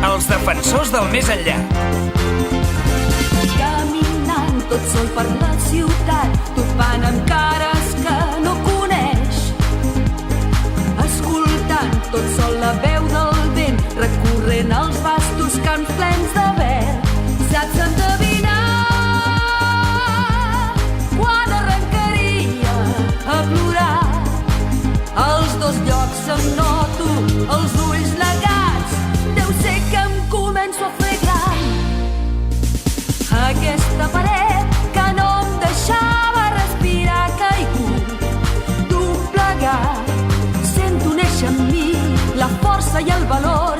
Els defensors del més enllà. Caminant tot sol per la ciutat, topant amb cares que no coneix. Escoltant tot sol la veu del vent, recorrent els vastos camps plens de verd. Saps endevinar quan arrencaria a plorar. Als dos llocs em noto els ulls negats, deu ser que em començo a fer gran. Aquesta paret que no em deixava respirar ha caigut, doblegat. Sento néixer en mi la força i el valor